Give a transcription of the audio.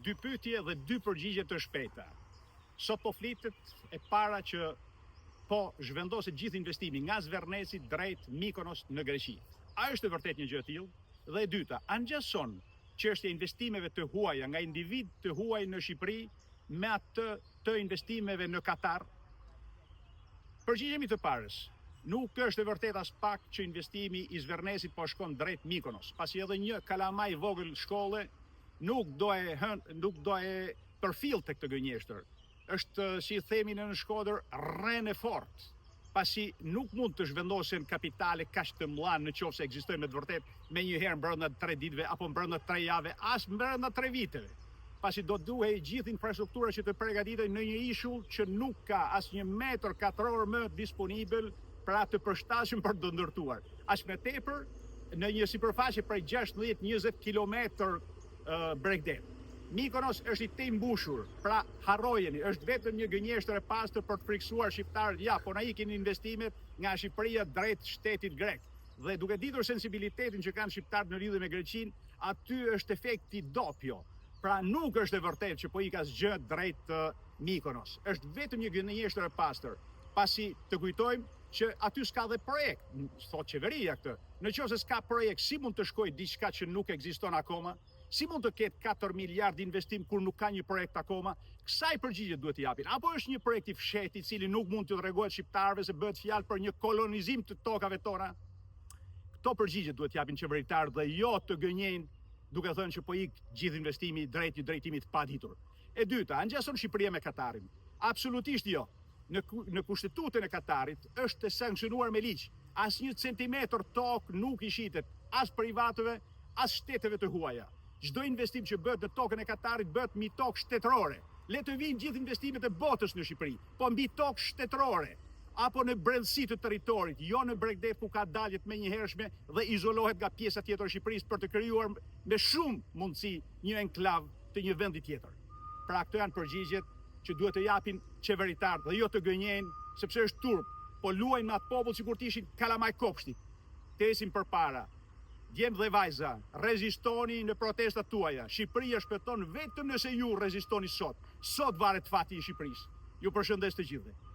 2 pyetje dhe 2 përgjigje të shpejta. Sot po flitet e para që po zhvendoset gjithë investimi nga Zverneci drejt Mikonos në Greqi. A është e vërtet një gjë e tillë? Dhe e dyta, a ngjason çështja e investimeve të huaja nga individ të huaj në Shqipëri me atë të investimeve në Katar? Përgjigjemi të parës. Nuk është e vërtet as pak që investimi i Zvernesit po shkon drejt Mikonos, pasi edhe një kalamaj vogël shkolle nuk do e përfill tek të gënjeshtër. Është, si themi në Shkodër, rrën e fortë, pasi nuk mund të zhvendosen kapitale kaq të mëdha në qoftë se ekzistojnë me të vërtetë me një herë brenda 3 ditëve apo brenda 3 javë, as brenda 3 viteve. Pasi do duhej gjithë infrastruktura që të përgatitej në një ishull që nuk ka asnjë metër katror më disponibil për atë përshtatshëm për të ndërtuar. As më tepër në një sipërfaqe prej 16-20 kilometër bregdet. Mikonos është i tej mbushur, pra harrojeni, është vetëm një gënjeshtër e pastër për të friksuar shqiptarët, ja, po na ikin investimet nga Shqipëria drejt shtetit grek. Dhe duke ditur sensibilitetin që kanë shqiptarët në lidhje me Greqinë, aty është efekti doppio. Pra nuk është e vërtetë që po i ka zgjë drejt Mikonos. Është vetëm një gënjeshtër e pastër. Pasi të kujtojmë që aty s'ka dhe projekt, thot qeveria këtë. Në qoftë se s'ka projekt, si mund të shkojë diçka që nuk ekziston akoma? Si mund të ketë 4 miliard investim kur nuk ka një projekt akoma? Kësaj përgjigje duhet t'i japin. Apo është një projekt i fshehtë i cili nuk mund t'u tregohet shqiptarëve se bëhet fjalë për një kolonizim të tokave tona? Këto përgjigje duhet t'i japin qeveritarët dhe jo të gënjejnë duke thënë që po ik gjithë investimi drejt një drejtimi të paditur. E dyta, a ngjason Shqipëria me Katarin? Absolutisht jo. Në kushtetutën e Katarit është e sankcionuar me ligj. Asnjë centimetër tokë nuk i shitet as privatëve, as shteteve të huaja. Çdo investim që bëhet në tokën e Katarit bëhet mbi tokë shtetërore. Le të vinë gjithë investimet e botës në Shqipëri, po mbi tokë shtetërore, apo në brendësi të territorit, jo në bregdet ku ka daljet me njëhershme dhe izolohet nga pjesa tjetër e Shqipërisë për të krijuar me shumë mundësi një enklav të një vendi tjetër. Pra këto janë përgjigjet që duhet të japin qeveritarët dhe jo të gënjejnë, sepse është turp, po luajnë me atë popull sikur të ishin kalamaj kopshtit. Tesim përpara. Djemë dhe vajza, rezistoni në protestat tuaja. Shqipëria shpëton vetëm nëse ju rezistoni sot. Sot varet fati i Shqipërisë. Ju përshëndes të gjithëve.